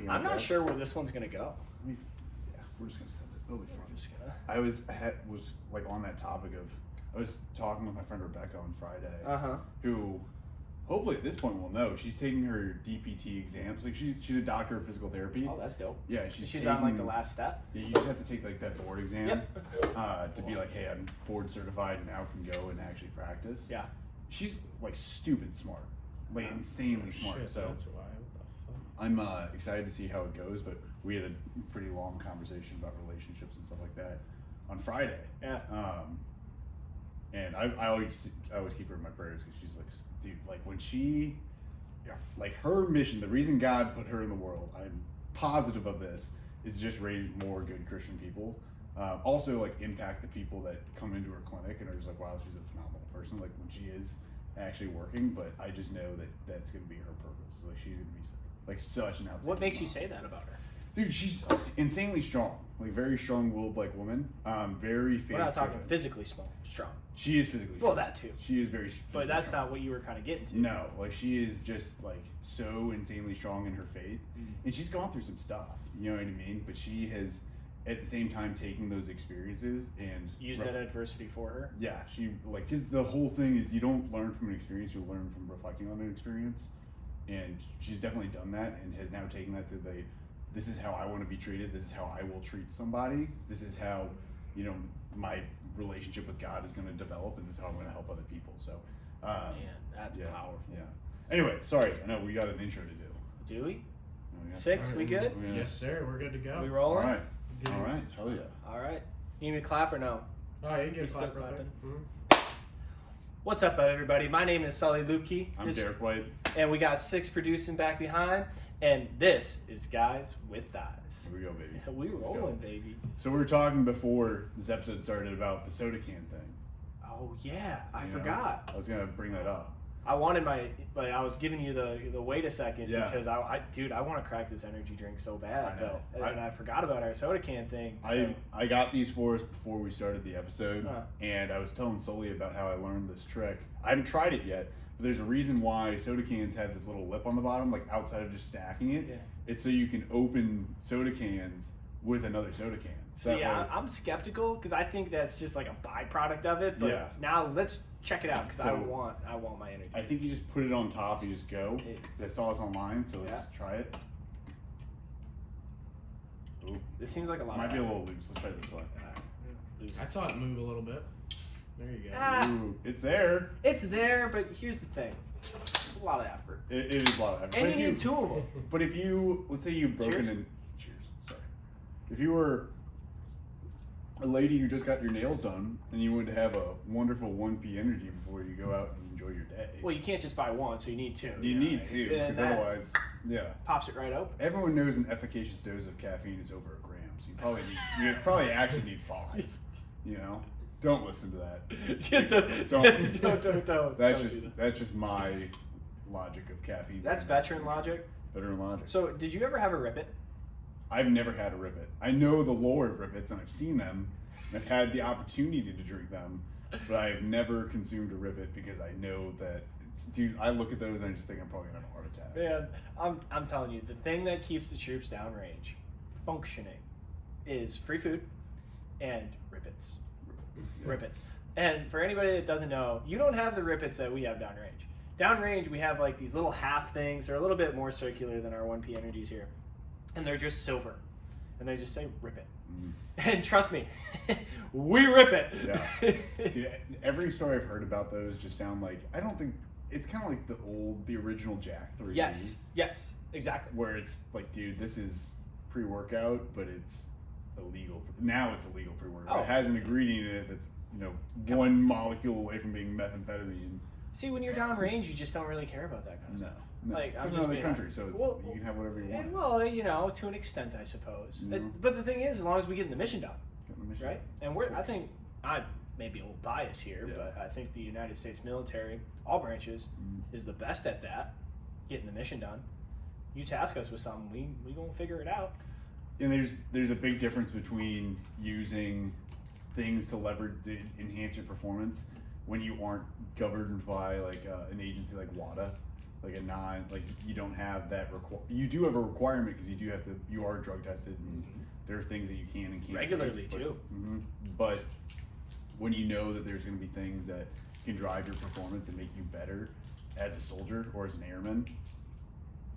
caffeine. I'm not sure where this one's gonna go. Yeah, we're just gonna send it. It'll be fun. We're just gonna. I was like on that topic of I was talking with my friend Rebecca on Friday, who hopefully at this point will know she's taking her DPT exams. Like she's a doctor of physical therapy. Oh, that's dope. Yeah, she's on like the last step. Yeah, you just have to take like that board exam Yep. to be like, hey, I'm board certified and now can go and actually practice. Yeah. She's like stupid smart, like insanely smart. Shit, So that's why. What the fuck? I'm excited to see how it goes. But we had a pretty long conversation about relationships and stuff like that on Friday. Yeah. And I always keep her in my prayers because she's like, dude, like when she, like her mission, the reason God put her in the world, I'm positive of this, is just raise more good Christian people. Also like impact the people that come into her clinic and are just like, wow, she's a phenomenal person. Like when she is actually working, but I just know that that's going to be her purpose. Like she's going to be like such an outstanding. What makes you mom. say that about her? Dude, she's insanely strong, like very strong-willed, like woman. Very faith. We're not talking physically strong. She is physically strong. Well, that too. She is very. But that's strong. not what you were kind of getting to. No, like she is just like so insanely strong in her faith, and she's gone through some stuff. You know what I mean? But she has, at the same time, taken those experiences and use that adversity for her. Yeah, she like because the whole thing is you don't learn from an experience, you learn from reflecting on an experience, and she's definitely done that and has now taken that to the. This is how I want to be treated. This is how I will treat somebody. This is how, my relationship with God is going to develop, and this is how I'm going to help other people. So, Man, that's powerful. Yeah. Anyway, sorry. I know we got an intro to do. Do we? Oh, yeah. 6? We good? Yeah. Yes, sir. We're good to go. We All rolling? right. All right. Hell yeah. All right. You need me to clap or no? Oh, you can You get still clap real clapping? quick. What's up, everybody? My name is Sully Lupke. I'm Derek White. And we got 6 producing back behind. And this is Guys with Thighs. Here we go, baby. We Let's rolling, go. baby. So we were talking before this episode started about the soda can thing. Oh, yeah. I You know? forgot. I was gonna bring that up. I wanted I was giving you the wait a second Yeah. because I want to crack this energy drink so bad I know. though, and I forgot about our soda can thing. I got these for us before we started the episode, Huh. and I was telling Sully about how I learned this trick. I haven't tried it yet, but there's a reason why soda cans have this little lip on the bottom, like outside of just stacking it. Yeah. It's so you can open soda cans with another soda can. So See, I'm skeptical because I think that's just like a byproduct of it. But Yeah. now let's check it out because I So, want my energy. I think you just put it on top, you just go. It's- I saw this online, so let's Yeah. try it. Ooh, This seems like a lot. might of be a effort. little loose. Let's try it this way. Loose. I saw it move a little bit. There you go. Ah. Ooh, it's there. It's there, but here's the thing: it's a lot of effort, It is a lot of effort. and But you if need 2 of them. But if you, let's say you've broken Cheers. in, cheers, sorry. If you were a lady who just got your nails done and you wanted to have a wonderful 1P energy before you go out and enjoy your day, Well, you can't just buy one, so you need 2. you know, need right? to, And because that otherwise, yeah. pops it right open. Everyone knows an efficacious dose of caffeine is over a gram, so you probably actually need 5, you know? Don't listen to that. Don't. That's just my logic of caffeine. That's veteran logic. Veteran logic. So, did you ever have a Rippet? I've never had a Rippet. I know the lore of Rippets and I've seen them. And I've had the opportunity to drink them, but I've never consumed a Rippet because I know that, dude, I look at those and I just think I'm probably gonna have a heart attack. Man, I'm telling you, the thing that keeps the troops downrange functioning is free food and Rippets. Rippets. And for anybody that doesn't know, you don't have the Rippets that we have downrange. Downrange, we have like these little half things. They're a little bit more circular than our 1P energies here. And they're just silver. And they just say rip it. And trust me, we rip it. Yeah. Dude, every story I've heard about those just sound like, I don't think, it's kind of like the original Jack 3D. Yes, exactly. Where it's like, dude, this is pre-workout, but it's illegal. Now it's illegal pre-workout. Oh. It has an ingredient in it that's, one molecule away from being methamphetamine. See, when you're downrange, you just don't really care about that kind of stuff. No. Like, It's I'm just another being country, honest. so it's, Well, you can have whatever you want. Well, to an extent, I suppose. But the thing is, as long as we get the mission done, Get the mission. right? And I think, I may be a little biased here, Yeah. but I think the United States military, all branches, is the best at that, getting the mission done. You task us with something, we gonna figure it out. And there's a big difference between using things to leverage to enhance your performance when you aren't governed by like an agency like WADA, like a non, like you don't have that you do have a requirement because you are drug tested and there are things that you can and can't Regularly, take, too. But when you know that there's going to be things that can drive your performance and make you better as a soldier or as an airman,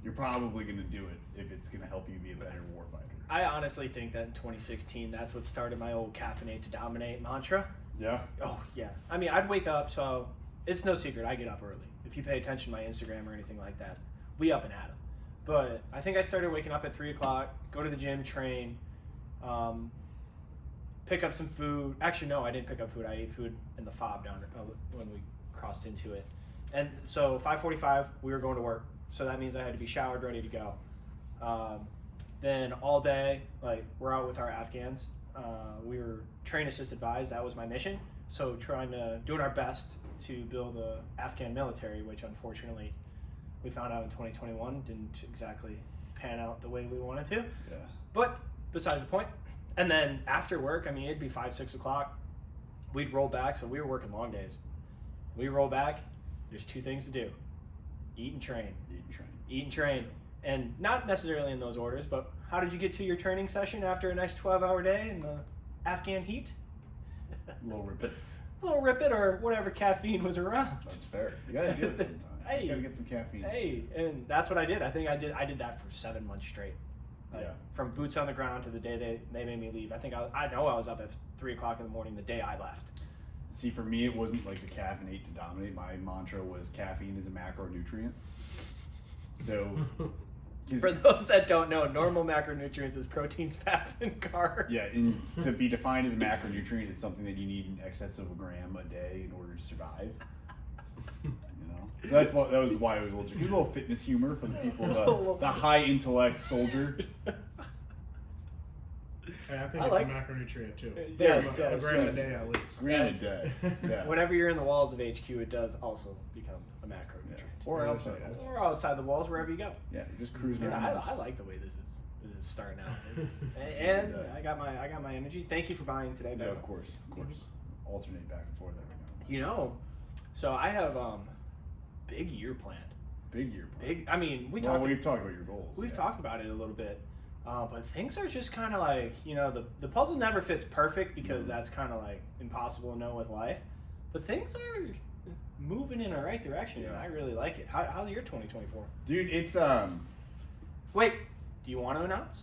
you're probably going to do it if it's going to help you be a better warfighter. I honestly think that in 2016, that's what started my old caffeinate to dominate mantra. Yeah. Oh, yeah. I mean, I'd wake up, so it's no secret, I get up early. If you pay attention to my Instagram or anything like that, we up and at 'em. But I think I started waking up at 3 o'clock, go to the gym, train, pick up some food. Actually, no, I didn't pick up food. I ate food in the fob down when we crossed into it. And so 5:45, we were going to work. So that means I had to be showered, ready to go. Then all day, like, we're out with our Afghans. We were train assist advised. That was my mission. So doing our best to build a Afghan military, which unfortunately we found out in 2021 didn't exactly pan out the way we wanted to. Yeah. But besides the point. And then after work, I mean, it'd be 5, 6 o'clock. We'd roll back. So we were working long days. We roll back. There's 2 things to do: eat and train. Eat and train. Eat and train. And not necessarily in those orders, but how did you get to your training session after a nice 12-hour day in the Afghan heat? A little rip it. A little rip it or whatever caffeine was around. That's fair. You gotta do it sometimes. Hey. You gotta get some caffeine. Hey, and that's what I did. I think I did that for 7 months straight. Yeah. From boots on the ground to the day they made me leave. I think I know I was up at 3 o'clock in the morning the day I left. See, for me, it wasn't like the caffeinate to dominate. My mantra was caffeine is a macronutrient. So, For those that don't know, normal macronutrients is proteins, fats, and carbs. yeah, to be defined as a macronutrient, it's something that you need in excess of a gram a day in order to survive. You know, so that was why it was a little. Here's a little fitness humor for the people, the high intellect soldier. Hey, I think I it's like- a macronutrient too. Yes, a yes, gram a yes. day at least. Granted, yeah. Whenever you're in the walls of HQ, it does also become a macronutrient. Yeah. Or outside. Or outside the walls, wherever you go. Yeah, you're just cruising Yeah, around. I like the way this is starting out. And I got my energy. Thank you for buying today, Yeah, babe. of course. Alternate back and forth every now and then. You know, so I have big year planned. Big year. Big. I mean, We've talked talked about your goals. We've yeah. talked about it a little bit, but things are just kind of like, you know, the puzzle never fits perfect because that's kind of like impossible to know with life. But things are moving in the right direction, and Yeah. I really like it. How's your 2024? Dude, it's Wait, do you want to announce?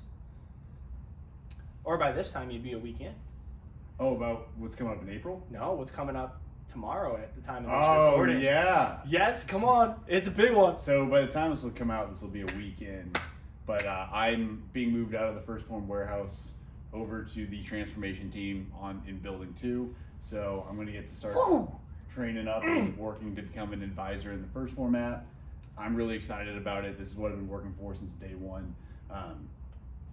Or by this time you'd be a weekend? about what's coming up in April. No, what's coming up tomorrow at the time of this Oh recording? yeah. Yes, come on, it's a big one. So by the time this will come out, this will be a weekend. But I'm being moved out of the First Form warehouse over to the transformation team in Building 2. So I'm going to get to start Woo! training up and working to become an advisor in the First Format. I'm really excited about it. This is what I've been working for since day one.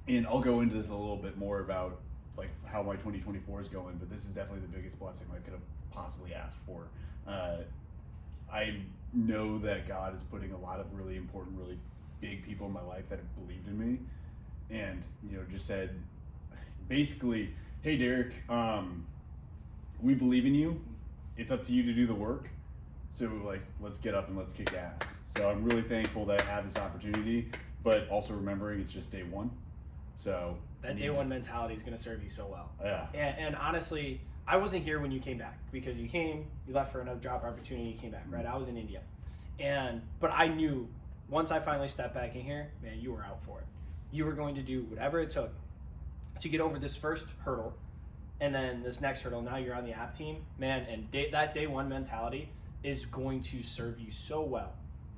And I'll go into this a little bit more about like how my 2024 is going, but this is definitely the biggest blessing I could have possibly asked for. I know that God is putting a lot of really important, really big people in my life that have believed in me and, you know, just said basically, hey Derek, we believe in you. It's up to you to do the work. So like, let's get up and let's kick ass. So I'm really thankful that I have this opportunity, but also remembering it's just day one. So That day one mentality is going to serve you so well. Yeah. And honestly, I wasn't here when you came back because you left for another job opportunity, you came back, right? I was in India. But I knew once I finally stepped back in here, man, you were out for it. You were going to do whatever it took to get over this first hurdle and then this next hurdle. Now you're on the app team, man, and that day one mentality is going to serve you so well.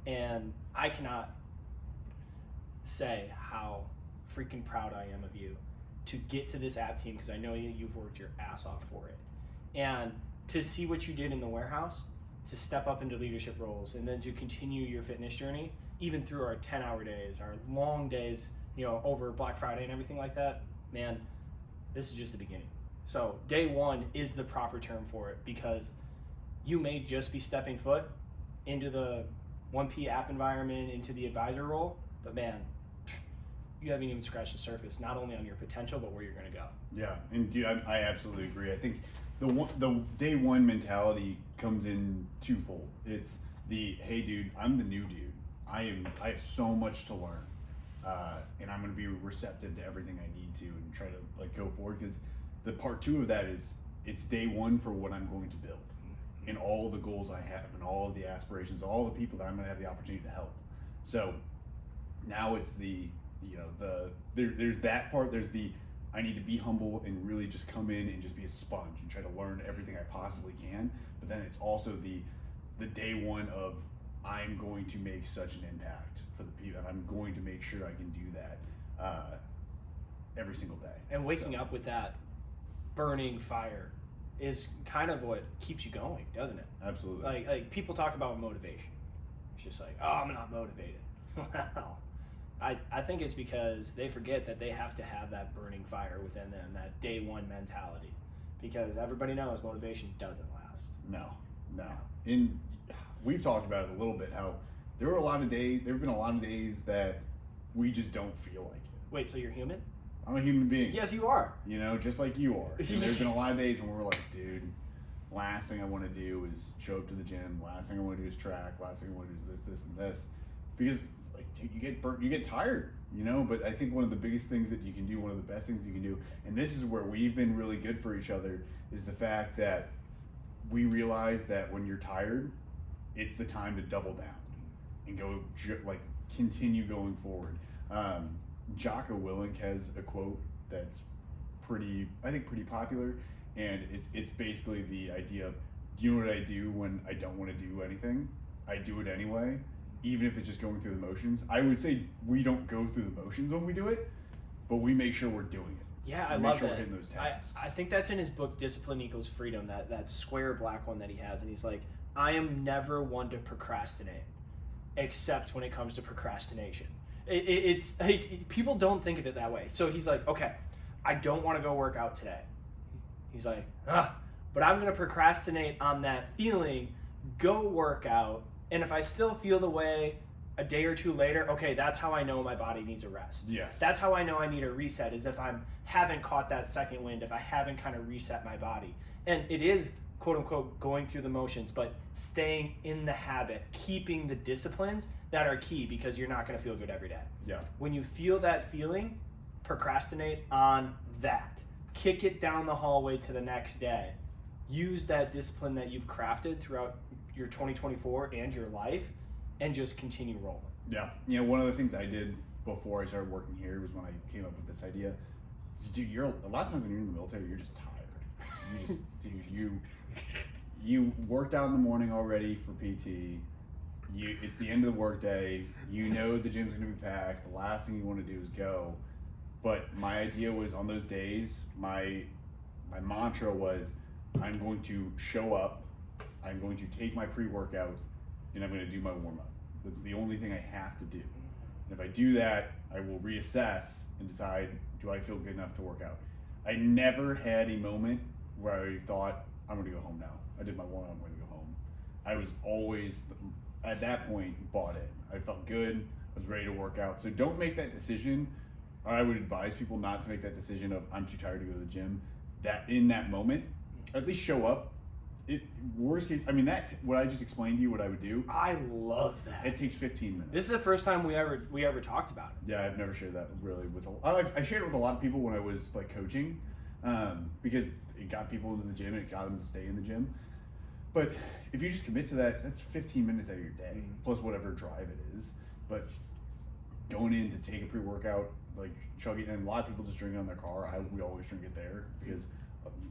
And I cannot say how freaking proud I am of you to get to this app team because I know you've worked your ass off for it. And to see what you did in the warehouse, to step up into leadership roles, and then to continue your fitness journey, even through our 10-hour days, our long days, you know, over Black Friday and everything like that, man, this is just the beginning. So day one is the proper term for it because you may just be stepping foot into the 1P app environment, into the advisor role, but man, you haven't even scratched the surface, not only on your potential, but where you're going to go. Yeah, and dude, I absolutely agree. I think the day one mentality comes in twofold. It's the, hey dude, I'm the new dude. I have so much to learn, and I'm going to be receptive to everything I need to and try to like go forward, because the part 2 of that is it's day 1 for what I'm going to build and all the goals I have and all of the aspirations, all the people that I'm going to have the opportunity to help. So now it's there's that part. There's the I need to be humble and really just come in and just be a sponge and try to learn everything I possibly can. But then it's also the day 1 of I'm going to make such an impact for the people, and I'm going to make sure I can do that every single day. And waking up with that burning fire is kind of what keeps you going, doesn't it? Absolutely. Like people talk about motivation. It's just like, oh, I'm not motivated. Well, I think it's because they forget that they have to have that burning fire within them, that day 1 mentality. Because everybody knows motivation doesn't last. No. And we've talked about it a little bit, how there have been a lot of days that we just don't feel like it. Wait, so you're human? I'm a human being. Yes, you are. Just like you are. And there's been a lot of days when we're like, dude, last thing I want to do is show up to the gym. Last thing I want to do is track. Last thing I want to do is this, and this. Because like you get burnt, you get tired, But I think one of the biggest things that you can do, one of the best things you can do, and this is where we've been really good for each other, is the fact that we realize that when you're tired, it's the time to double down and go continue going forward. Jocko Willink has a quote that's pretty popular, and it's basically the idea of, you know what I do when I don't want to do anything? I do it anyway, even if it's just going through the motions. I would say we don't go through the motions when we do it, but we make sure we're doing it. Yeah, I make love sure that. We're hitting those tasks. I think that's in his book, Discipline Equals Freedom, that square black one that he has. And he's like, I am never one to procrastinate, except when it comes to procrastination. It's like, people don't think of it that way. So he's like, okay, I don't want to go work out today. He's like, but I'm going to procrastinate on that feeling, go work out. And if I still feel the way a day or 2 later, okay, that's how I know my body needs a rest. Yes. That's how I know I need a reset, is if I haven't caught that second wind, if I haven't kind of reset my body. And it is, quote unquote, going through the motions, but staying in the habit, keeping the disciplines that are key, because you're not going to feel good every day. Yeah. When you feel that feeling, procrastinate on that. Kick it down the hallway to the next day. Use that discipline that you've crafted throughout your 2024 and your life, and just continue rolling. Yeah. One of the things I did before I started working here was when I came up with this idea. Dude, a lot of times when you're in the military, you're just tired. You worked out in the morning already for PT. It's the end of the workday. The gym's going to be packed. The last thing you want to do is go. But my idea was, on those days, my mantra was, I'm going to show up. I'm going to take my pre-workout, and I'm going to do my warm-up. That's the only thing I have to do. And if I do that, I will reassess and decide, do I feel good enough to work out? I never had a moment where I thought, I'm going to go home now. I did my warm-up, I'm going to go home. I was always, at that point, bought in. I felt good. I was ready to work out. So don't make that decision. I would advise people not to make that decision of, I'm too tired to go to the gym. That in that moment, at least show up. Worst case, what I just explained to you, what I would do. I love that. It takes 15 minutes. This is the first time we ever talked about it. Yeah, I've never shared that really with. I shared it with a lot of people when I was like coaching, because it got people into the gym and it got them to stay in the gym. But if you just commit to that, that's 15 minutes out of your day, plus whatever drive it is. But going in to take a pre-workout, like chug it, and a lot of people just drink it on their car. We always drink it there, because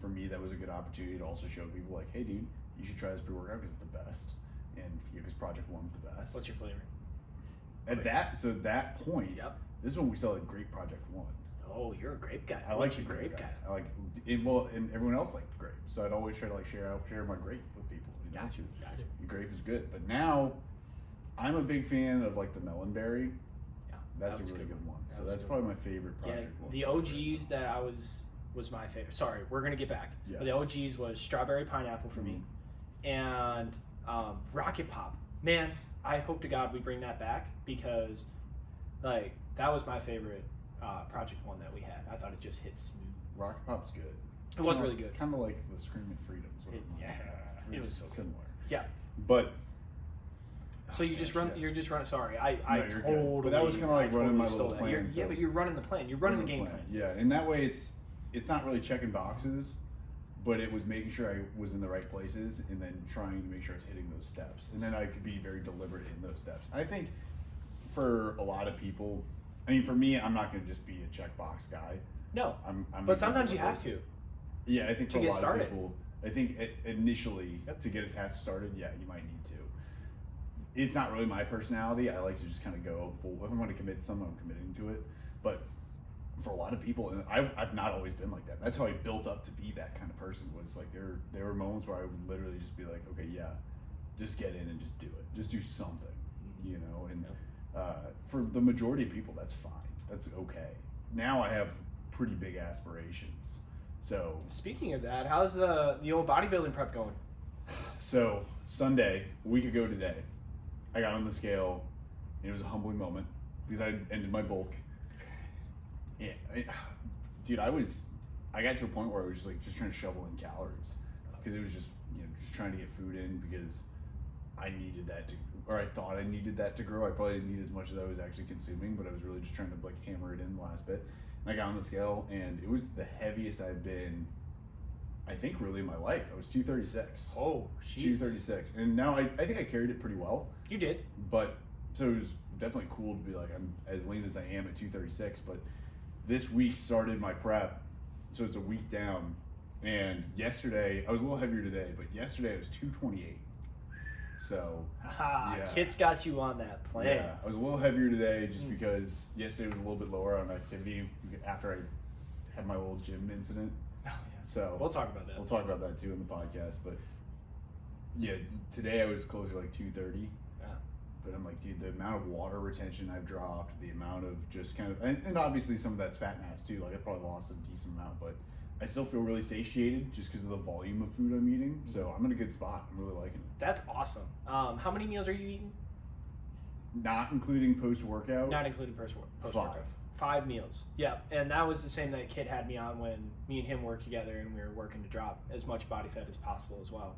for me that was a good opportunity to also show people like, hey dude, you should try this pre-workout because it's the best, and because Project One's the best. What's your flavor? At that point, Yep. This is when we saw the Grape Project One. Oh, you're a grape guy. I like the grape guy. I like it, and everyone else liked grape, so I'd always try to share my grape with people. Gotcha. Grape is good, but now I'm a big fan of like the melon berry. Yeah, That's a really good one. So that's probably my favorite project one. The OGs that was my favorite. Sorry, we're gonna get back. Yeah. But the OGs was strawberry pineapple for me, and Rocket Pop. Man, I hope to God we bring that back, because like that was my favorite Project One that we had. I thought it just hit smooth. Rocket Pop's good. It was really good. It's kind of like the Screaming Freedom. It was so similar. Yeah. But So you just run. Yeah. You're just running. Sorry, I No, you're good. totally. But that was kinda like I running my stole little that. plan, Yeah, so- but you're running the plan. You're running the game plan. Yeah, and that way it's not really checking boxes, but it was making sure I was in the right places and then trying to make sure I was hitting those steps. And then I could be very deliberate in those steps. I think for a lot of people, I mean, for me, I'm not going to just be a checkbox guy. No, I'm but gonna sometimes be you have to. Yeah, I think To for a get lot started. of people, I think initially Yep. to get a task started, yeah, you might need to. It's not really my personality. I like to just kind of go full. If I'm going to commit to something, I'm committing to it. But for a lot of people, and I've not always been like that. That's how I built up to be that kind of person. Was like there were moments where I would literally just be like, okay, yeah, just get in and just do it. Just do something, you know. And for the majority of people, that's fine. That's okay. Now I have pretty big aspirations. So Speaking of that, how's the old bodybuilding prep going? So Sunday, a week ago today, I got on the scale, and it was a humbling moment because I ended my bulk. Yeah, dude, I got to a point where I was just trying to shovel in calories because it was just just trying to get food in because I needed that to, or I thought I needed that to grow. I probably didn't need as much as I was actually consuming, but I was really just trying to hammer it in the last bit. And I got on the scale, and it was the heaviest I've been, I think, really in my life. I was 236. Oh, Jesus. 236, and now I think I carried it pretty well. You did. But so it was definitely cool to be like, I'm as lean as I am at 236. But this week started my prep, so it's a week down. And yesterday I was a little heavier today, but yesterday I was 228. So Haha, yeah. Kit's got you on that plan. Yeah, I was a little heavier today just because yesterday was a little bit lower on activity after I had my little gym incident. Oh, yeah. So We'll talk about that. We'll talk about that too in the podcast. But yeah, today I was closer to 230. Yeah. But I'm like, dude, the amount of water retention I've dropped, the amount of just kind of, and obviously some of that's fat mass too. Like I probably lost a decent amount, but I still feel really satiated just because of the volume of food I'm eating. So I'm in a good spot. I'm really liking it. That's awesome. How many meals are you eating? Not including post workout. Not including post-workout. 5 meals. Yeah, and that was the same that Kit had me on when me and him worked together and we were working to drop as much body fat as possible as well.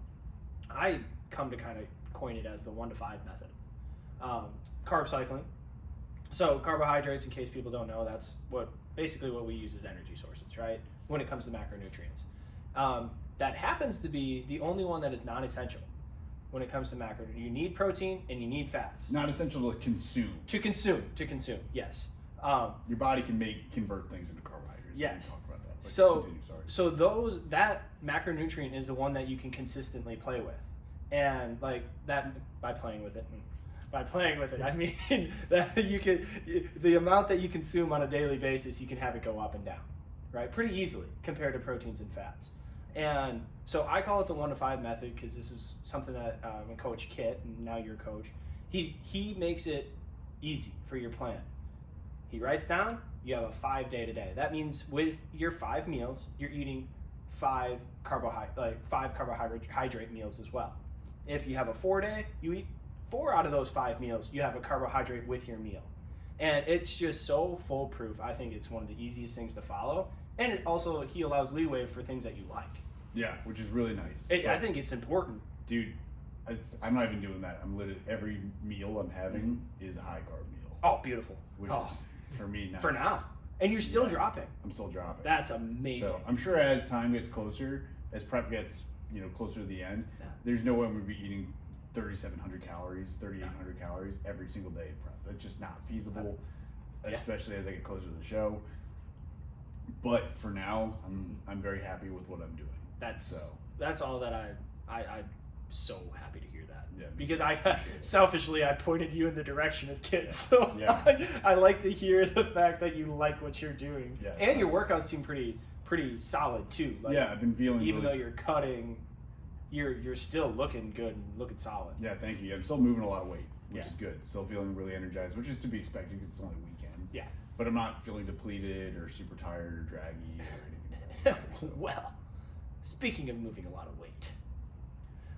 I come to kind of coin it as the 1 to 5 method. Carb cycling. So carbohydrates, in case people don't know, that's basically what we use as energy sources, right? When it comes to macronutrients. That happens to be the only one that is non-essential when it comes to macronutrients. You need protein and you need fats. Not essential to consume. To consume, yes. Your body can convert things into carbohydrates. Yes. We can talk about that. But So, continue, sorry. so that macronutrient is the one that you can consistently play with, and like that by playing with it. I mean that you can, the amount that you consume on a daily basis, you can have it go up and down, right? Pretty easily compared to proteins and fats. And so I call it the 1 to 5 method because this is something that when Coach Kit, and now your coach, he makes it easy for your plan. He writes down, you have a 5-day today. That means with your 5 meals, you're eating 5 carbohydrate meals as well. If you have a 4-day, you eat 4 out of those 5 meals, you have a carbohydrate with your meal. And it's just so foolproof. I think it's one of the easiest things to follow. And it also, he allows leeway for things that you like. Yeah, which is really nice. I think it's important. Dude, I'm not even doing that. I'm literally, every meal I'm having is a high carb meal. Oh, beautiful. Which Oh, is, for me, nice. for now. And you're still Yeah. dropping. I'm still dropping. That's amazing. So I'm sure as time gets closer, as prep gets closer to the end, Yeah. there's no way I'm going to be eating 3,700 calories, 3,800 calories every single day in prep. That's just not feasible, especially as I get closer to the show. But for now, I'm very happy with what I'm doing. That's all that I'm so happy to hear that. Yeah, me Because too. I selfishly I pointed you in the direction of kids. So Yeah. I like to hear the fact that you like what you're doing. Yeah, and your nice. workouts seem pretty solid too. Like, Yeah, I've been feeling even really though you're cutting, you're still looking good and looking solid. Yeah, thank you. I'm still moving a lot of weight, which Yeah. is good. Still feeling really energized, which is to be expected because it's only a weekend. Yeah. But I'm not feeling depleted or super tired or draggy or anything like that. Well, speaking of moving a lot of weight,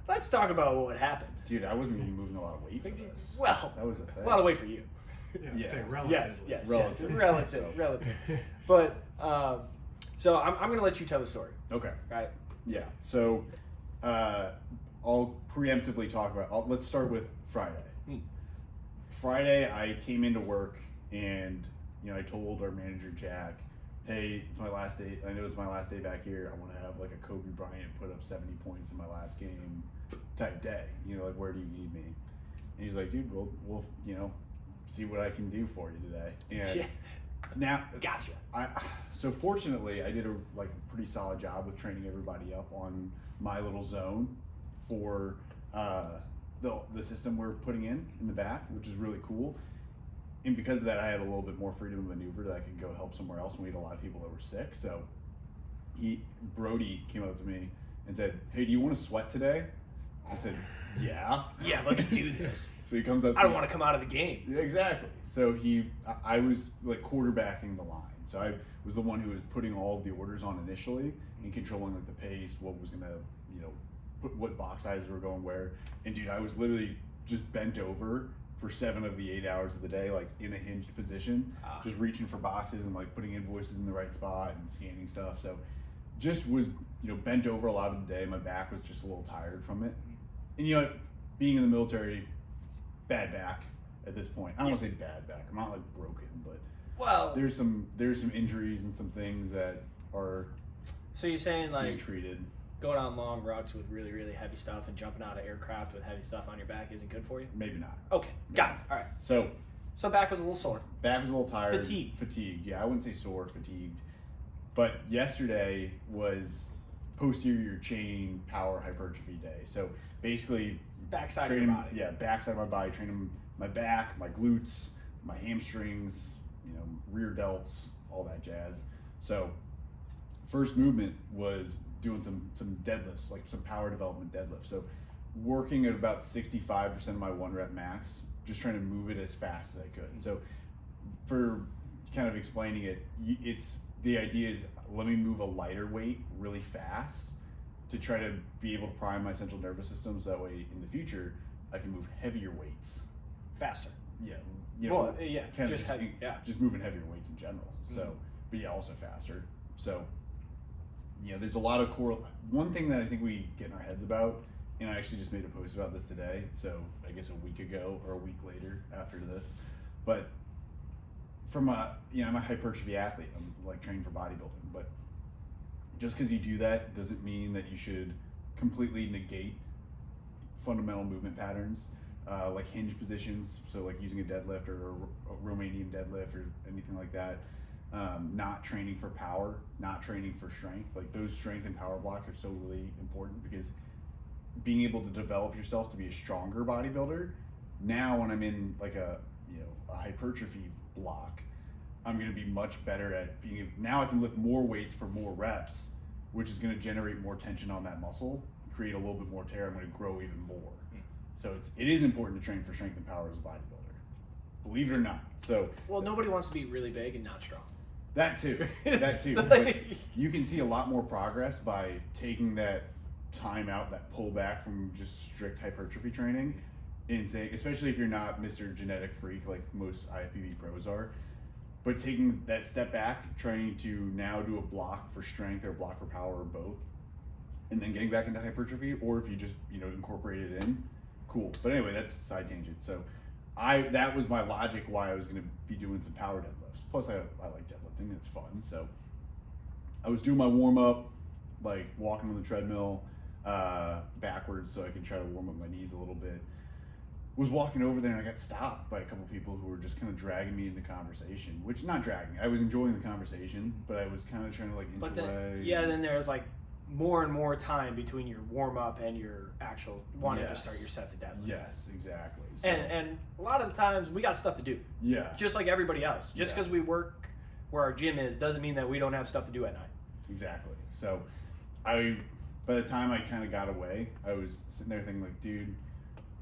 let's talk about what happened. Dude, I wasn't even moving a lot of weight for this. Well, That was the thing. a lot of weight for you. Yeah. Say relatively. Yes, Relative. relative. But so I'm going to let you tell the story, Okay. right? Yeah. So I'll preemptively talk about. Let's start with Friday. Friday I came into work and I told our manager Jack, hey, it's my last day. I know it's my last day back here. I want to have like a Kobe Bryant put up 70 points in my last game type day. Like where do you need me? And he's like, dude, we'll see what I can do for you today. And Yeah. now, Gotcha. So fortunately, I did a pretty solid job with training everybody up on my little zone for the system we're putting in the back, which is really cool. And because of that, I had a little bit more freedom of maneuver that I could go help somewhere else. And we had a lot of people that were sick. So Brody came up to me and said, hey, do you want to sweat today? I said, yeah. Yeah, let's do this. So he comes up to I don't me. want to come out of the game. Yeah, exactly. So I was like quarterbacking the line. So I was the one who was putting all of the orders on initially and controlling like the pace, what was gonna, what box sizes were going where. And dude, I was literally just bent over for 7 of the 8 hours of the day, like in a hinged position, just reaching for boxes and like putting invoices in the right spot and scanning stuff. So just was, bent over a lot of the day. My back was just a little tired from it. And being in the military, bad back at this point. I don't want to say bad back. I'm not like broken, but Well, there's some injuries and some things that are so you're saying being like treated. going on long rucks with really, really heavy stuff and jumping out of aircraft with heavy stuff on your back isn't good for you? Maybe not. Okay, got it. All right. So So back was a little sore. back was a little tired. Fatigued. Yeah, I wouldn't say sore, fatigued. But yesterday was posterior chain power hypertrophy day. So basically Backside of training, your body. yeah, backside of my body, training my back, my glutes, my hamstrings, rear delts, all that jazz. So first movement was doing some deadlifts, like some power development deadlifts. So working at about 65% of my 1 rep max, just trying to move it as fast as I could. So for kind of explaining it, the idea is let me move a lighter weight really fast to try to be able to prime my central nervous system so that way in the future I can move heavier weights. Faster. Yeah. Well, yeah, kind just of heavy, yeah. just moving heavier weights in general. So, but yeah, also faster. So, there's a lot of one thing that I think we get in our heads about, and I actually just made a post about this today. So I guess a week ago or a week later after this, but I'm a hypertrophy athlete. I'm like trained for bodybuilding, but just because you do that doesn't mean that you should completely negate fundamental movement patterns, like hinge positions. So like using a deadlift or a Romanian deadlift or anything like that. Not training for power, not training for strength. Like those strength and power blocks are so really important because being able to develop yourself to be a stronger bodybuilder. Now when I'm in like a hypertrophy block, I'm going to be much better at now I can lift more weights for more reps, which is going to generate more tension on that muscle, create a little bit more tear. I'm going to grow even more. So it is important to train for strength and power as a bodybuilder, believe it or not. So Well, nobody wants to be really big and not strong. that too. But you can see a lot more progress by taking that time out, that pullback from just strict hypertrophy training, and saying, especially if you're not Mr. Genetic Freak like most IFBB pros are, but taking that step back, trying to now do a block for strength or a block for power or both, and then getting back into hypertrophy, or if you just incorporate it in, cool. But anyway, that's a side tangent. So that was my logic why I was going to be doing some power deadlifts. Plus I like deadlifting, it's fun. So I was doing my warm up, like walking on the treadmill backwards so I could try to warm up my knees a little bit. Was walking over there and I got stopped by a couple people who were just kind of dragging me into conversation, which not dragging, I was enjoying the conversation, but I was kind of trying to like inch But away. then there's like more and more time between your warm up and your actual wanting to start your sets of deadlifts. Yes, exactly. So, And a lot of the times we got stuff to do, yeah, just like everybody else. Just Yeah. because we work where our gym is doesn't mean that we don't have stuff to do at night. exactly. So by the time I kind of got away, I was sitting there thinking like, dude,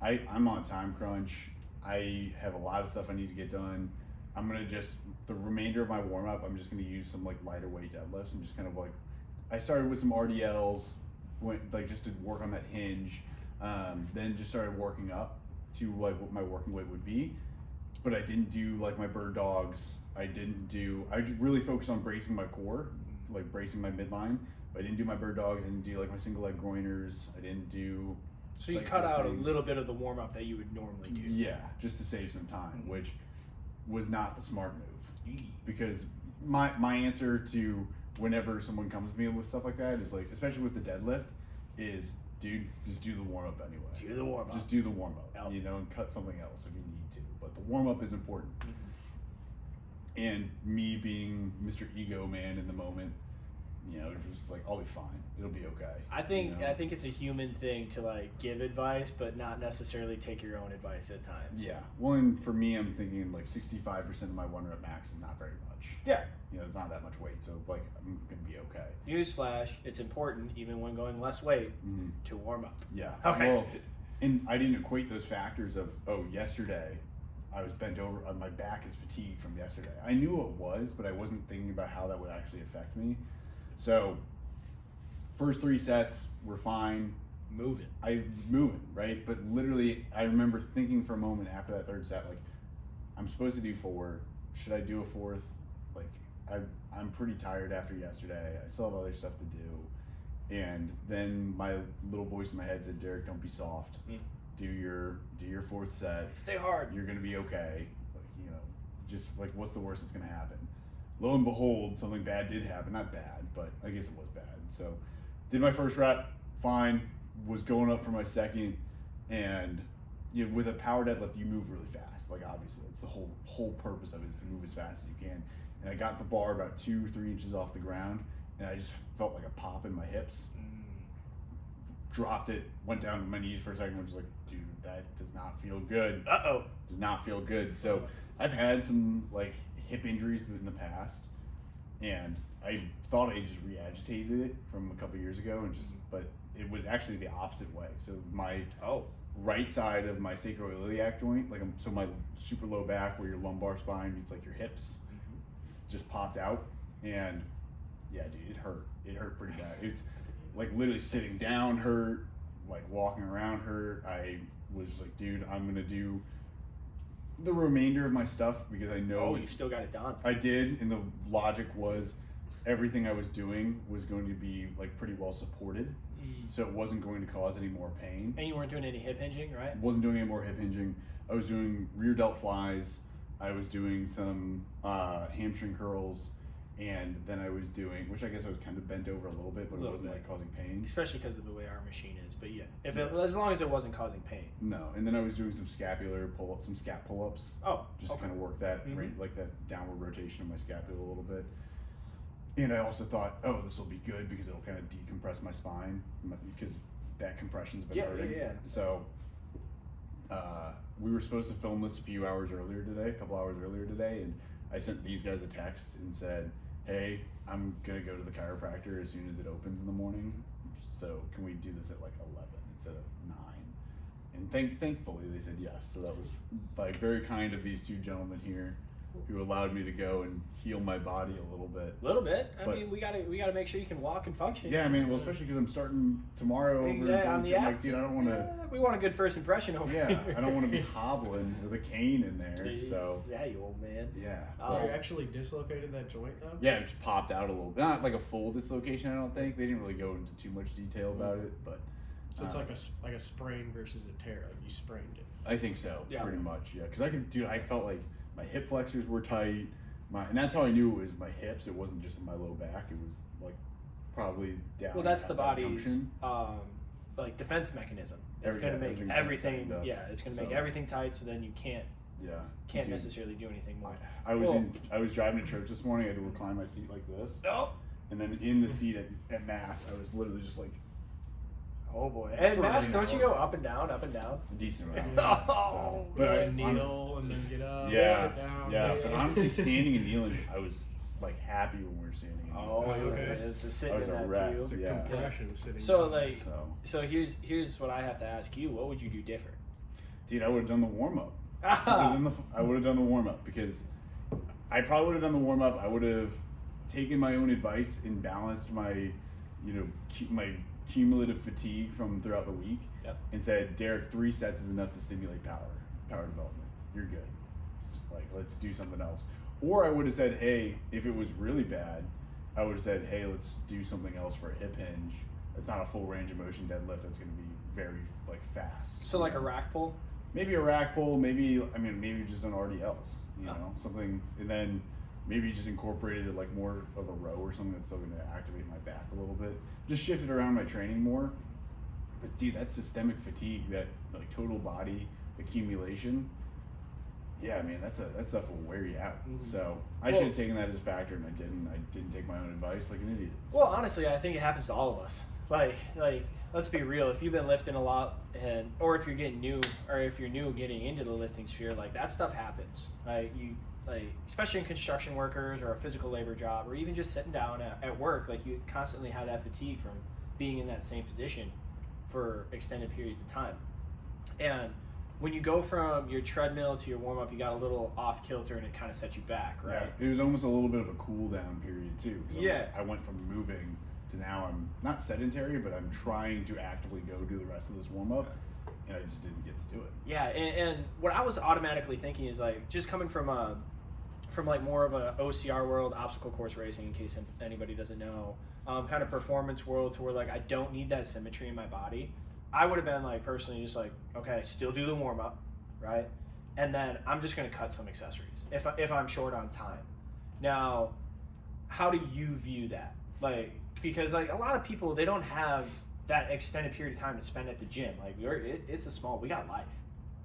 I'm on a time crunch. I have a lot of stuff I need to get done. I'm going to the remainder of my warm up, I'm just going to use some like lighter weight deadlifts and just kind of like, I started with some RDLs, went like just to work on that hinge, then just started working up to like what my working weight would be. But I didn't do like my bird dogs. I just really focused on bracing my core, like bracing my midline. But I didn't do my bird dogs. I didn't do like my single leg groiners. I didn't do So you like, cut the out a things. little bit of the warm up that you would normally do. Yeah, just to save some time, which was not the smart move. Because my answer to whenever someone comes to me with stuff like that is like, especially with the deadlift, is dude, just do the warm up anyway. Do the warm up. Just do the warm up, Yep. you know, and cut something else if you need to. But the warm up is important. And me being Mr. Ego Man in the moment, you know, just like, I'll be fine. It'll be okay. I think you know? I think it's a human thing to like give advice, but not necessarily take your own advice at times. Yeah. Well, and for me, I'm thinking like 65% of my 1 rep max is not very much. Yeah. You know, it's not that much weight, so like I'm gonna be okay. Newsflash: it's important, even when going less weight, Mm-hmm. to warm up. Yeah. Okay. Well, and I didn't equate those factors of yesterday I was bent over. My back is fatigued from yesterday. I knew it was, but I wasn't thinking about how that would actually affect me. So, first 3 sets were fine. Moving. I moving, right? But literally, I remember thinking for a moment after that 3rd set, like, I'm supposed to do 4. Should I do a 4th? Like, I'm pretty tired after yesterday. I still have other stuff to do. And then my little voice in my head said, Derek, don't be soft. Do your 4th set. Stay hard. You're gonna be okay. Like, you know, just like, what's the worst that's gonna happen? Lo and behold, something bad did happen. Not bad, but I guess it was bad. So, did my 1st rep, fine. Was going up for my 2nd, and you know, with a power deadlift, you move really fast. Like, obviously, it's the whole purpose of it is to move as fast as you can. And I got the bar about 2-3 inches off the ground, and I just felt like a pop in my hips. Dropped it, went down to my knees for a second. I was like, dude, that does not feel good. Uh-oh. Does not feel good. So I've had some like hip injuries in the past, and I thought I just re-agitated it from a couple years ago, and but it was actually the opposite way. So my right side of my sacroiliac joint, like so my super low back where your lumbar spine meets like your hips, just popped out, and yeah, dude, it hurt. It hurt pretty bad. It's like literally sitting down hurt, like walking around hurt. I was just like, dude, I'm gonna do the remainder of my stuff because I know Oh, you still got it done. I did, and the logic was everything I was doing was going to be like pretty well supported, so it wasn't going to cause any more pain. And you weren't doing any hip hinging, right? Wasn't doing any more hip hinging. I was doing rear delt flies. I was doing some hamstring curls. And then I was doing, which I guess I was kind of bent over a little bit, but it wasn't like causing pain. Especially because of the way our machine is. But yeah, as long as it wasn't causing pain. No, and then I was doing some scapular pull-ups, some scap pull-ups. Oh, just okay. to kind of work that, like that downward rotation of my scapula a little bit. And I also thought, oh, this will be good because it'll kind of decompress my spine because that compression's been hurting. Yeah. So we were supposed to film this a couple hours earlier today, and I sent these guys a text and said, hey, I'm gonna go to the chiropractor as soon as it opens in the morning. So can we do this at like 11 instead of 9? And thankfully they said yes. So that was like very kind of these 2 gentlemen here who allowed me to go and heal my body a little bit. A little bit. I But- mean, we gotta make sure you can walk and function. Yeah, I mean, well, especially because I'm starting tomorrow over Exactly, on in the Gym. app. Like, dude, I don't want to. Yeah, we want a good first impression over Yeah, here. I don't want to be hobbling with a cane in there. So yeah, you old man. yeah, Oh. So you actually dislocated that joint though? yeah, it just popped out a little bit. Not like a full dislocation, I don't think. They didn't really go into too much detail about it, but So it's like a sprain versus a tear. Like you sprained it. I think so, Yeah. pretty much. Yeah, because I felt like my hip flexors were tight. And that's how I knew it was my hips. It wasn't just in my low back. It was like probably down. Well, that's at the that body's junction. like defense mechanism. It's Yeah, going to make everything's everything. tightened up. Yeah, it's going to make So- everything tight, so then you can't Yeah, dude, necessarily do anything more. I was Well- I was driving to church this morning. I had to recline my seat like this, Oh. and then in the seat at mass, I was literally just like Oh boy. And For Mass, an don't you hour. go up and down, up and down? a decent amount. Yeah. Oh, But Put I- a needle and then get up. Yeah, Sit down. yeah. But honestly, standing and kneeling, I was like happy when we were standing. And Oh, kneeling. okay. it's the I sitting was in a that wreck. pew. It's a Yeah. compression sitting. So down. like, So, so here's what I have to ask you. What would you do different? dude, I would have done the warm up. I would have done the warm up because I probably would have done the warm up. I would have taken my own advice and balanced my, my cumulative fatigue from throughout the week, Yep. and said, Derek, 3 sets is enough to stimulate power development. You're good. Like, let's do something else. Or I would have said, hey, if it was really bad, I would have said, hey, let's do something else for a hip hinge it's not a full range of motion deadlift that's going to be very like fast. So like a rack pull. Maybe a rack pull, maybe just an RDLs, something, and then maybe just incorporated it like more of a row or something that's still going to activate my back a little bit. Just shift it around my training more. But dude, that systemic fatigue, that like total body accumulation, yeah, man, that stuff will wear you out. Mm-hmm. So I should have taken that as a factor, and I didn't. I didn't take my own advice like an idiot. So. Well, honestly, I think it happens to all of us. Like, let's be real. If you've been lifting a lot, or if you're getting new, or if you're new getting into the lifting sphere, like that stuff happens. Especially in construction workers or a physical labor job, or even just sitting down at work, like you constantly have that fatigue from being in that same position for extended periods of time. And when you go from your treadmill to your warm up, you got a little off kilter, and it kind of sets you back, right? Yeah, it was almost a little bit of a cool down period too. Yeah, I went from moving to now I'm not sedentary, but I'm trying to actively go do the rest of this warm up, and I just didn't get to do it. Yeah, and what I was automatically thinking is like just coming from like more of a OCR world, obstacle course racing, in case anybody doesn't know, kind of performance world, to where like I don't need that symmetry in my body. I would have been like personally just like, okay, still do the warm up, right? And then I'm just gonna cut some accessories if I'm short on time. Now, how do you view that? Like, because like a lot of people, they don't have that extended period of time to spend at the gym. Like we got life,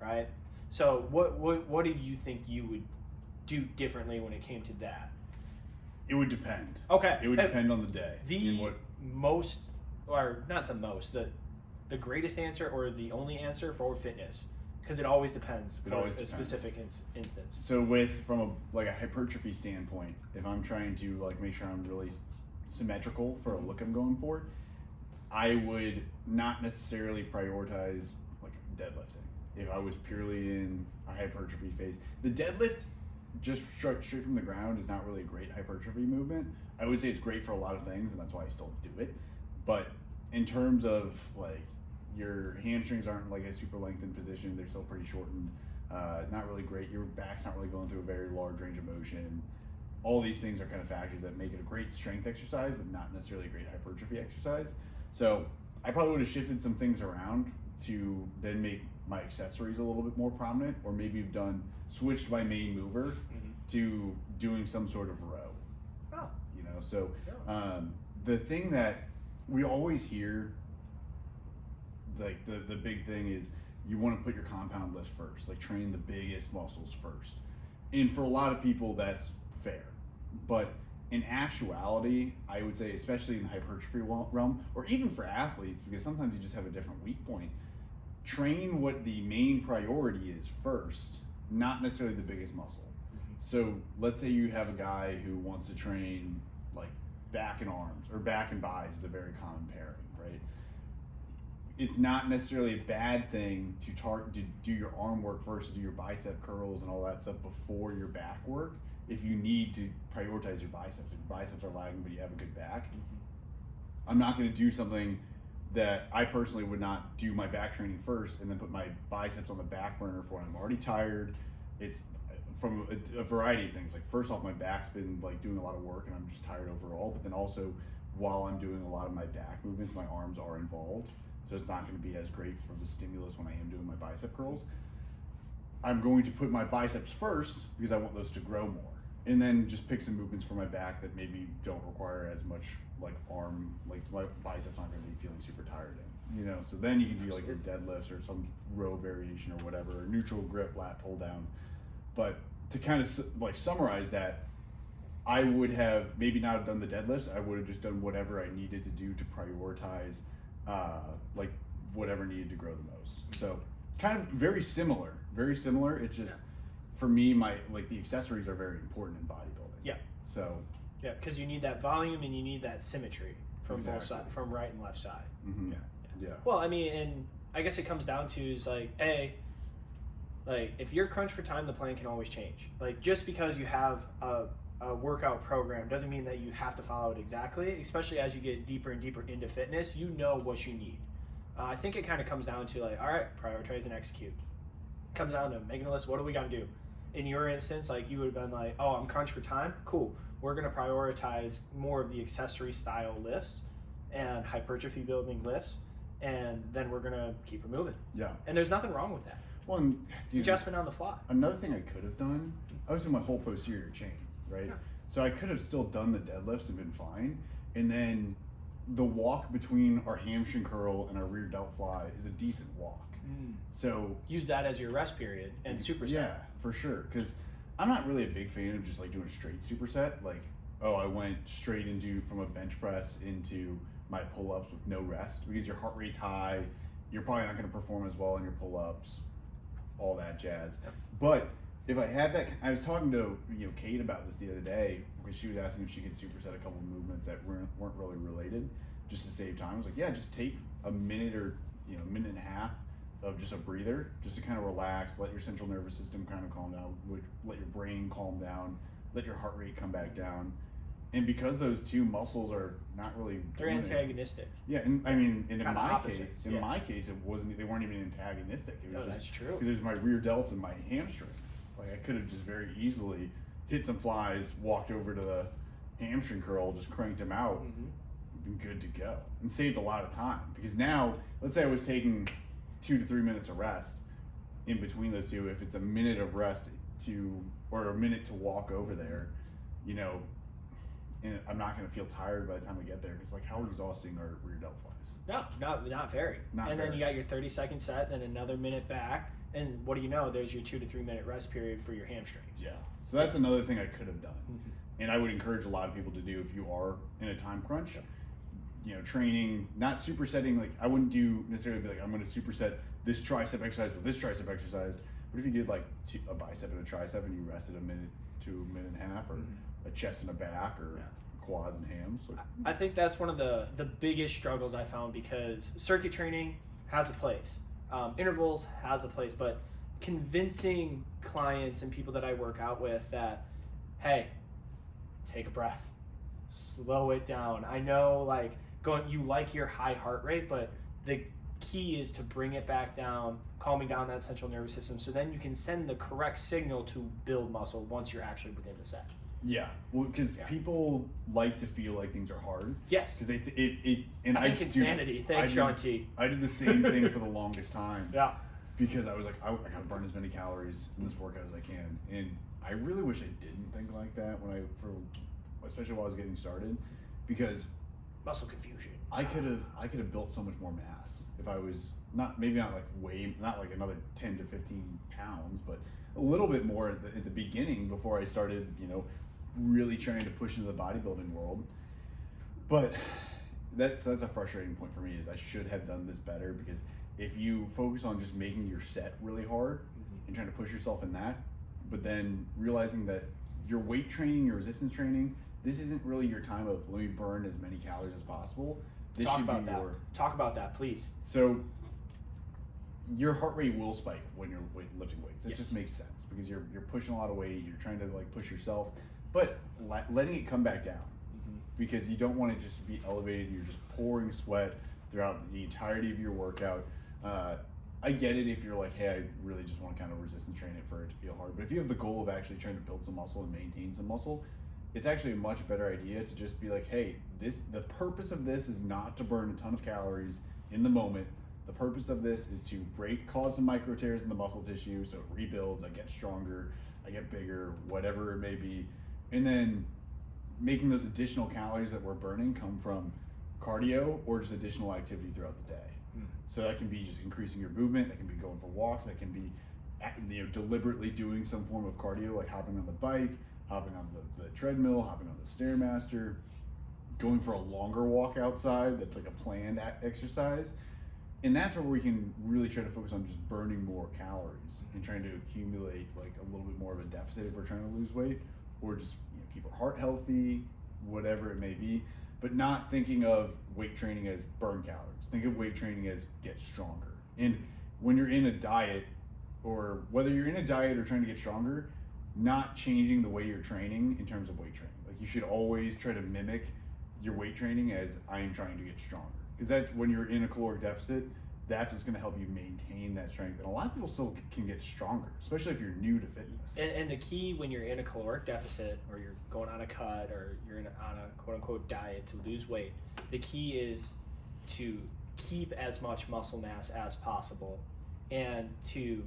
right? So what do you think you would do differently when it came to that? It would depend. Okay. It would depend on the day. The greatest answer or the only answer for fitness, because it always depends a specific instance. So from a hypertrophy standpoint, if I'm trying to like make sure I'm really symmetrical for a look I'm going for, I would not necessarily prioritize like deadlifting. If I was purely in a hypertrophy phase, the deadlift just straight from the ground is not really a great hypertrophy movement. I would say it's great for a lot of things, and that's why I still do it. But in terms of like your hamstrings aren't like a super lengthened position, they're still pretty shortened. Not really great. Your back's not really going through a very large range of motion. All these things are kind of factors that make it a great strength exercise, but not necessarily a great hypertrophy exercise. So I probably would have shifted some things around to then make my accessories a little bit more prominent, or maybe switched my main mover to doing some sort of row. Oh. So the thing that we always hear, like the big thing is you want to put your compound lifts first, like train the biggest muscles first. And for a lot of people, that's fair. But in actuality, I would say, especially in the hypertrophy realm, or even for athletes, because sometimes you just have a different weak point, train what the main priority is first, not necessarily the biggest muscle. So let's say you have a guy who wants to train like back and arms, or back and buys is a very common pairing, right? It's not necessarily a bad thing to do your arm work first, do your bicep curls and all that stuff before your back work, if you need to prioritize your biceps. If your biceps are lagging but you have a good back. I'm not going to do something that I personally would not do my back training first and then put my biceps on the back burner for when I'm already tired. It's from a variety of things. Like, first off, my back's been like doing a lot of work and I'm just tired overall, but then also while I'm doing a lot of my back movements, my arms are involved. So it's not going to be as great for the stimulus when I am doing my bicep curls. I'm going to put my biceps first because I want those to grow more. And then just pick some movements for my back that maybe don't require as much like arm, like my biceps aren't going to be feeling super tired in, So then you can do like your deadlifts or some row variation or whatever, or neutral grip lat pull down. But to kind of like summarize that, I would have maybe not have done the deadlifts. I would have just done whatever I needed to do to prioritize like whatever needed to grow the most. So kind of very similar. It's just for me, the accessories are very important in bodybuilding. Yeah. So yeah, because you need that volume and you need that symmetry from both Exactly. sides, from right and left side. Mm-hmm. Yeah. Well, I mean, and I guess it comes down to is like if you're crunched for time, the plan can always change. Like, just because you have a workout program doesn't mean that you have to follow it exactly, especially as you get deeper and deeper into fitness. You know what you need. I think it kind of comes down to like, all right, prioritize and execute. It comes down to making a list. What do we got to do? In your instance, like, you would have been like, oh, I'm crunched for time. Cool. We're going to prioritize more of the accessory style lifts and hypertrophy building lifts, and then we're gonna keep it moving. Yeah. And there's nothing wrong with that. Well, and, It's dude, adjustment on the fly. another thing I could have done, I was doing my whole posterior chain, right? Yeah. So I could have still done the deadlifts and been fine. And then the walk between our hamstring curl and our rear delt fly is a decent walk. So Use that as your rest period and superset. yeah, for sure. Because I'm not really a big fan of just like doing a straight superset. Like, oh, I went straight into from a bench press into my pull-ups with no rest, because your heart rate's high. You're probably not going to perform as well in your pull-ups, all that jazz. Yep. But if I have that, I was talking to Kate about this the other day, because she was asking if she could superset a couple of movements that weren't really related, just to save time. I was like, yeah, just take a minute or minute and a half of just a breather, just to kind of relax, let your central nervous system kind of calm down, let your brain calm down, let your heart rate come back down. And because those two muscles are not really They're doing it- antagonistic. yeah, and I mean, and in Kinda my opposites, case, yeah. they weren't even antagonistic. It was No, just that's true. because it was my rear delts and my hamstrings. Like I could have just very easily hit some flies, walked over to the hamstring curl, just cranked them out, been good to go, and saved a lot of time. Because now, let's say I was taking 2 to 3 minutes of rest in between those two. If it's a minute of rest or a minute to walk over there, and I'm not going to feel tired by the time I get there, because like how exhausting are rear delt flies? No, not very. Not and very. then you got your 30-second set, then another minute back, and what do you know? There's your 2 to 3 minute rest period for your hamstrings. Yeah. So that's another thing I could have done, and I would encourage a lot of people to do if you are in a time crunch. Training, not supersetting. Like I wouldn't do necessarily be like I'm going to superset this tricep exercise with this tricep exercise. But if you did like a bicep and a tricep, and you rested a minute to a minute and a half, or a chest and a back, or quads and hams. Like, I think that's one of the biggest struggles I found, because circuit training has a place, intervals has a place, but convincing clients and people that I work out with that, hey, take a breath, slow it down. I know you like your high heart rate, but the key is to bring it back down, calming down that central nervous system, so then you can send the correct signal to build muscle once you're actually within the set. yeah, well, because people like to feel like things are hard. Yes. Because and I think insanity. Thanks, Sean T. I did the same thing for the longest time. Yeah. Because I was like, I gotta burn as many calories in this workout as I can, and I really wish I didn't think like that especially while I was getting started, because Muscle confusion. I could have built so much more mass if I was not like another 10 to 15 pounds, but a little bit more at the beginning before I started, really trying to push into the bodybuilding world. But that's a frustrating point for me, is I should have done this better, because if you focus on just making your set really hard and trying to push yourself in that, but then realizing that your weight training, your resistance training, this isn't really your time of let me burn as many calories as possible. This Talk should about be that. your Talk about that, please. so your heart rate will spike when you're lifting weights. It Yes. just makes sense, because you're pushing a lot of weight. You're trying to push yourself, but letting it come back down, because you don't want to just be elevated. You're just pouring sweat throughout the entirety of your workout. I get it if you're like, hey, I really just want to kind of resistance train it for it to feel hard. But if you have the goal of actually trying to build some muscle and maintain some muscle, it's actually a much better idea to just be like, hey, the purpose of this is not to burn a ton of calories in the moment. The purpose of this is to cause some micro tears in the muscle tissue, so it rebuilds, I get stronger, I get bigger, whatever it may be. And then making those additional calories that we're burning come from cardio or just additional activity throughout the day. So that can be just increasing your movement, that can be going for walks, that can be deliberately doing some form of cardio, like hopping on the bike, hopping on the treadmill, hopping on the Stairmaster, going for a longer walk outside that's like a planned exercise. And that's where we can really try to focus on just burning more calories and trying to accumulate like a little bit more of a deficit if we're trying to lose weight, or just keep our heart healthy, whatever it may be. But not thinking of weight training as burn calories. Think of weight training as get stronger. And when you're in a diet, or whether you're in a diet or trying to get stronger, not changing the way you're training in terms of weight training. Like you should always try to mimic your weight training as I am trying to get stronger. Because that's when you're in a caloric deficit, that's what's going to help you maintain that strength. And a lot of people still can get stronger, especially if you're new to fitness. And the key when you're in a caloric deficit, or you're going on a cut, or you're on a quote unquote diet to lose weight, the key is to keep as much muscle mass as possible and to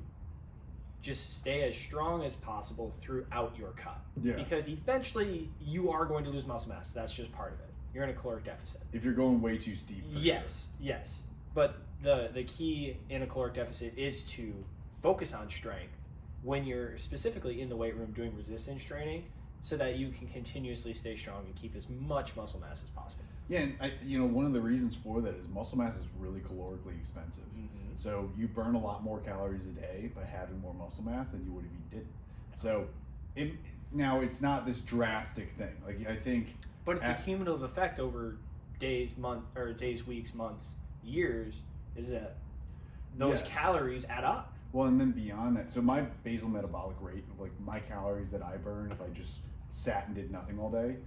just stay as strong as possible throughout your cut. Yeah. Because eventually you are going to lose muscle mass. That's just part of it. You're in a caloric deficit. If you're going way too steep. For Yes. But the key in a caloric deficit is to focus on strength when you're specifically in the weight room doing resistance training, so that you can continuously stay strong and keep as much muscle mass as possible. Yeah, and one of the reasons for that is muscle mass is really calorically expensive. Mm-hmm. So you burn a lot more calories a day by having more muscle mass than you would if you didn't. So now it's not this drastic thing. Like I think, but it's a cumulative effect over days, weeks, months, years. Is that those Yes. calories add up? Well, and then beyond that, so my basal metabolic rate, like my calories that I burn if I just sat and did nothing all day,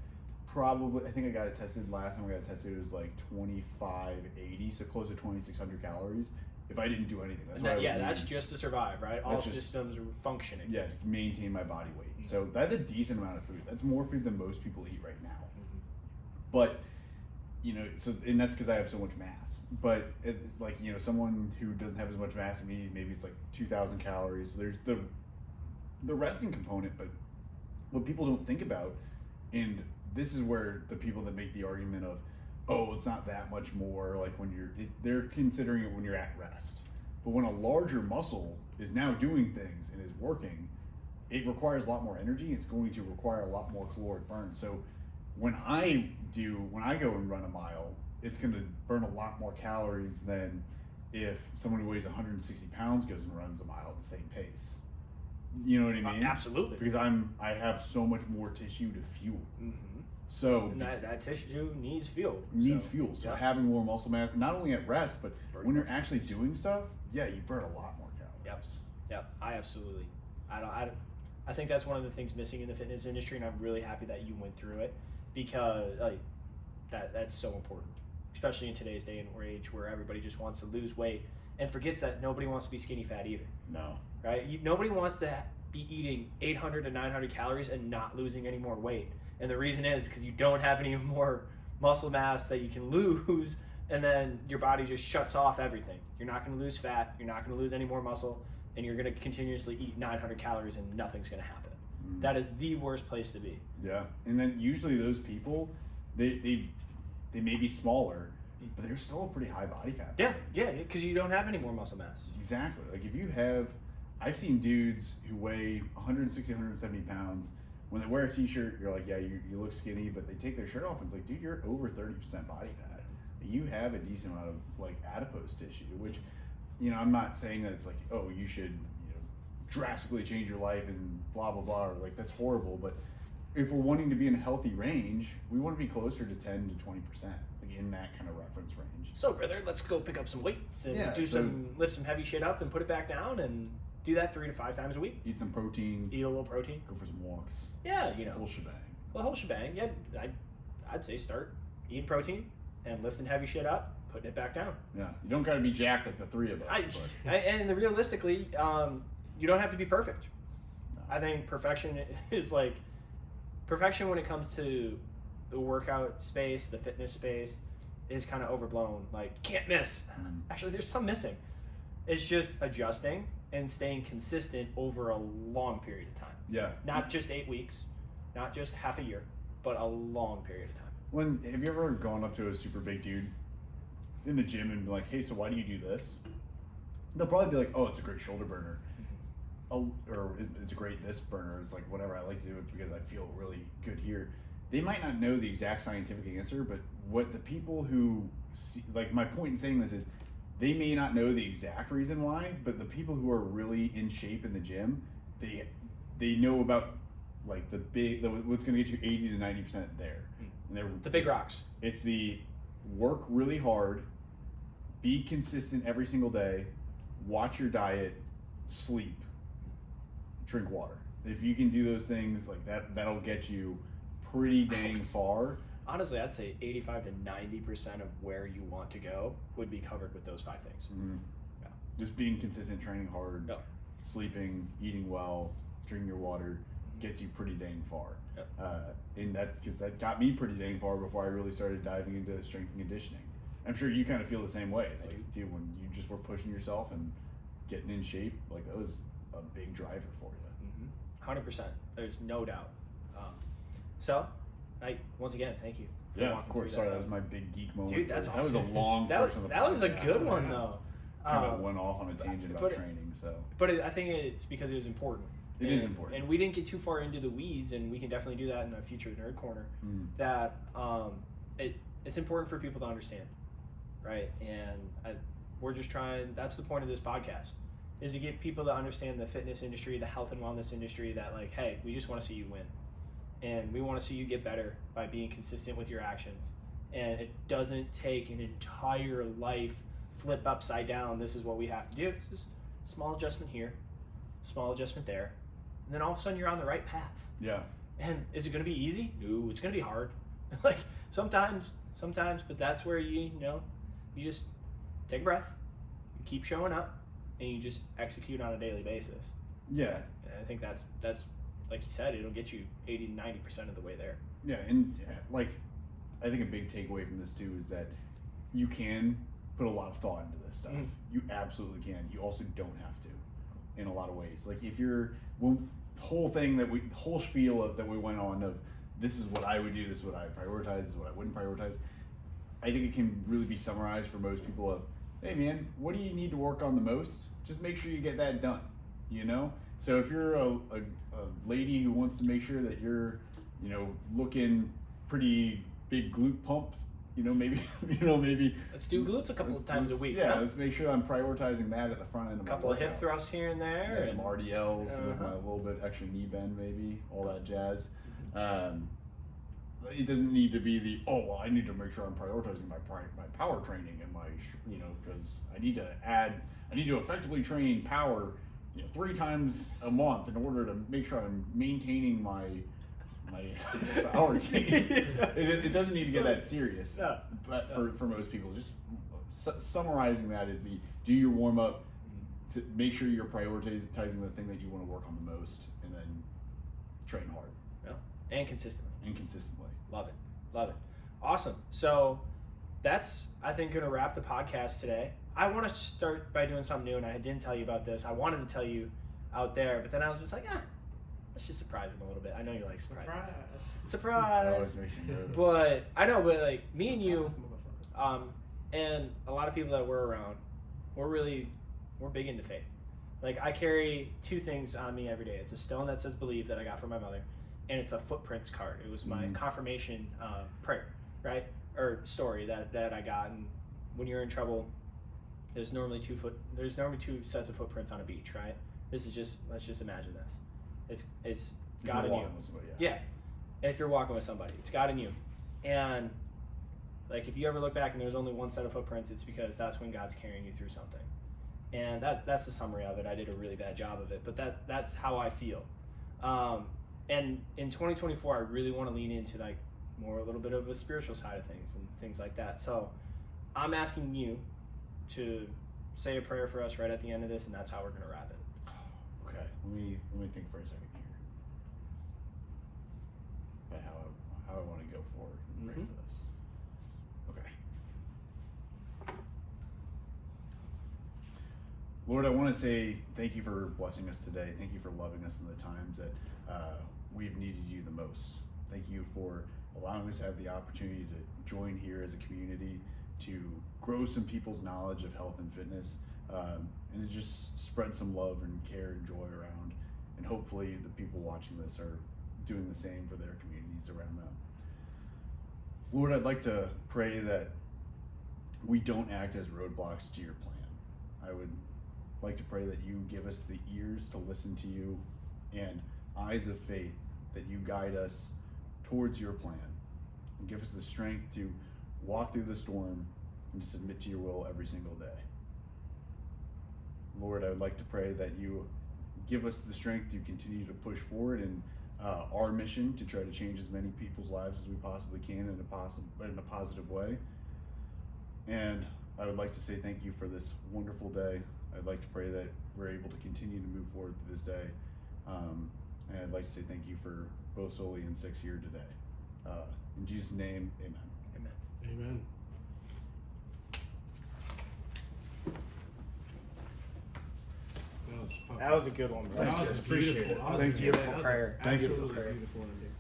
probably, I think I got it tested last time I got it tested, it was like 2580, so close to 2600 calories if I didn't do anything. That's That's just to survive, right? All systems are functioning. Yeah, to maintain my body weight. Mm-hmm. So that's a decent amount of food. That's more food than most people eat right now. Mm-hmm. But, and that's because I have so much mass. But, someone who doesn't have as much mass as me, maybe it's like 2,000 calories. So there's the resting component, but what people don't think about, and this is where the people that make the argument of, oh, it's not that much more, like they're considering it when you're at rest. But when a larger muscle is now doing things and is working, it requires a lot more energy. It's going to require a lot more caloric burn. So when I go and run a mile, it's going to burn a lot more calories than if someone who weighs 160 pounds goes and runs a mile at the same pace. You know what I mean? Absolutely. Because I have so much more tissue to fuel. Mm-hmm. So and that tissue needs fuel. So having more muscle mass, not only at rest, but when you're actually doing stuff, you burn a lot more calories. Yep. I think that's one of the things missing in the fitness industry, and I'm really happy that you went through it, because that's so important, especially in today's day and age where everybody just wants to lose weight and forgets that nobody wants to be skinny fat either. No. Right? Nobody wants to be eating 800 to 900 calories and not losing any more weight. And the reason is because you don't have any more muscle mass that you can lose, and then your body just shuts off everything. You're not going to lose fat, you're not going to lose any more muscle, and you're going to continuously eat 900 calories and nothing's going to happen. That is the worst place to be. Yeah, and then usually those people, they may be smaller, but they're still a pretty high body fat percentage. Yeah, because you don't have any more muscle mass. Exactly. Like if you have, I've seen dudes who weigh 160, 170 pounds. When they wear a t-shirt, you're like, yeah, you look skinny, but they take their shirt off and it's like, dude, you're over 30% body fat. You have a decent amount of like adipose tissue, which, I'm not saying that it's like, oh, you should, drastically change your life and blah, blah, blah, or like that's horrible. But if we're wanting to be in a healthy range, we want to be closer to 10 to 20%, like in that kind of reference range. So, brother, let's go pick up some weights and lift some heavy shit up and put it back down, and do that 3 to 5 times a week. Eat some protein. Eat a little protein. Go for some walks. Yeah, Whole shebang. The whole shebang. Yeah, I'd say start eating protein and lifting heavy shit up, putting it back down. Yeah, you don't got to be jacked like the three of us. And realistically, you don't have to be perfect. No. I think perfection when it comes to the workout space, the fitness space, is kind of overblown. Like, can't miss. Actually, there's some missing. It's just adjusting and staying consistent over a long period of time. Yeah. Not just 8 weeks, not just half a year, but a long period of time. Have you ever gone up to a super big dude in the gym and be like, hey, so why do you do this? They'll probably be like, oh, it's a great shoulder burner. Or it's a great this burner. It's like, whatever, I like to do it because I feel really good here. They might not know the exact scientific answer, but what the people who see, like my point in saying this is, they may not know the exact reason why, but the people who are really in shape in the gym, they know about like what's going to get you 80 to 90% there. And the big rocks. It's the work really hard, be consistent every single day, watch your diet, sleep, drink water. If you can do those things, like that'll get you pretty dang far. Honestly, I'd say 85 to 90% of where you want to go would be covered with those 5 things. Mm-hmm. Yeah. Just being consistent, training hard, sleeping, eating well, drinking your water. gets you pretty dang far. Yep. And that's because that got me pretty dang far before I really started diving into strength and conditioning. I'm sure you kind of feel the same way. It's I like, dude, when you just were pushing yourself and getting in shape, like that was a big driver for you. 100%. There's no doubt. So, once again, thank you. for Yeah, walking of course. through Sorry, that that. was my big geek moment. Dude, that's that was a awesome. long That portion of the that was a podcast good that one I though. kind of went off on a tangent about but- training. So But I think it's because it was important. It is important. And we didn't get too far into the weeds, and we can definitely do that in a future Nerd Corner. Mm. That it's important for people to understand, right? And we're just trying. That's the point of this podcast, is to get people to understand the fitness industry, the health and wellness industry. That like, hey, we just want to see you win, and we want to see you get better by being consistent with your actions. And it doesn't take an entire life flip upside down. This is what we have to do. It's just small adjustment here, small adjustment there, and then all of a sudden you're on the right path. yeah, And is it going to be easy? No, it's going to be hard. Like sometimes, but that's where you just take a breath, you keep showing up, and you just execute on a daily basis. yeah, And I think that's like you said, it'll get you 80-90% of the way there. yeah. And like, I think a big takeaway from this too is that you can put a lot of thought into this stuff. Mhm. You absolutely can. You also don't have to, in a lot of ways. Like if you're whole spiel that we went on of this is what I would do, this is what I prioritize, this is what I wouldn't prioritize. I think it can really be summarized for most people of, hey man, what do you need to work on the most? Just make sure you get that done, you know? So if you're a lady who wants to make sure that you're, looking pretty big glute pump, maybe, Let's do glutes a couple of times a week. Yeah, huh? let's make sure I'm prioritizing that at the front end of A my couple of hip workout. thrusts here and there. Yeah, some and- RDLs with Uh-huh. my little bit extra knee bend, maybe all that jazz. It doesn't need to be I need to make sure I'm prioritizing my power training and my because I need to effectively train power 3 times a month in order to make sure I'm maintaining my power gain. It doesn't need to get that serious. Yeah. But for most people, just summarizing that is do your warm up to make sure you're prioritizing the thing that you want to work on the most, and then train hard Yeah. And consistently. and consistently. Love it. Awesome. So that's, I think, going to wrap the podcast today. I want to start by doing something new, and I didn't tell you about this. I wanted to tell you out there, but then I was just like, let's just surprise him a little bit. I know you like surprises. That Surprise. always makes me nervous. But I know, but like me and you, and a lot of people that we're around, we're big into faith. Like I carry 2 things on me every day. It's a stone that says believe that I got from my mother, and it's a footprints card. It was my confirmation prayer, right? Or story that I got. And when you're in trouble, there's normally 2 sets of footprints on a beach, right? This is just, let's just imagine this. It's If God you're in you. walking with somebody, Yeah. If you're walking with somebody, it's God in you. And like if you ever look back and there's only 1 set of footprints, it's because that's when God's carrying you through something. And that's the summary of it. I did a really bad job of it, but that's how I feel. And in 2024, I really want to lean into like more a little bit of a spiritual side of things and things like that. So I'm asking you to say a prayer for us right at the end of this, and that's how we're going to wrap it. Okay, let me think for a second here. About how I want to go forward and pray Mhm. for this. Okay. Lord, I want to say thank you for blessing us today. Thank you for loving us in the times that we've needed you the most. Thank you for allowing us to have the opportunity to join here as a community to grow some people's knowledge of health and fitness, and to just spread some love and care and joy around. And hopefully the people watching this are doing the same for their communities around them. Lord, I'd like to pray that we don't act as roadblocks to your plan. I would like to pray that you give us the ears to listen to you and eyes of faith, that you guide us towards your plan, and give us the strength to walk through the storm and to submit to your will every single day. Lord, I would like to pray that you give us the strength to continue to push forward in our mission to try to change as many people's lives as we possibly can in a positive way. And I would like to say thank you for this wonderful day. I'd like to pray that we're able to continue to move forward through this day. And I'd like to say thank you for both Soli and Six here today. In Jesus' name, amen. Amen. Amen. That was fucking. That was a good one, bro. Thanks, That was guys. a Appreciate beautiful. it. That was Thank a you. beautiful Prayer. Thank you. Absolutely Prayer. beautiful ending.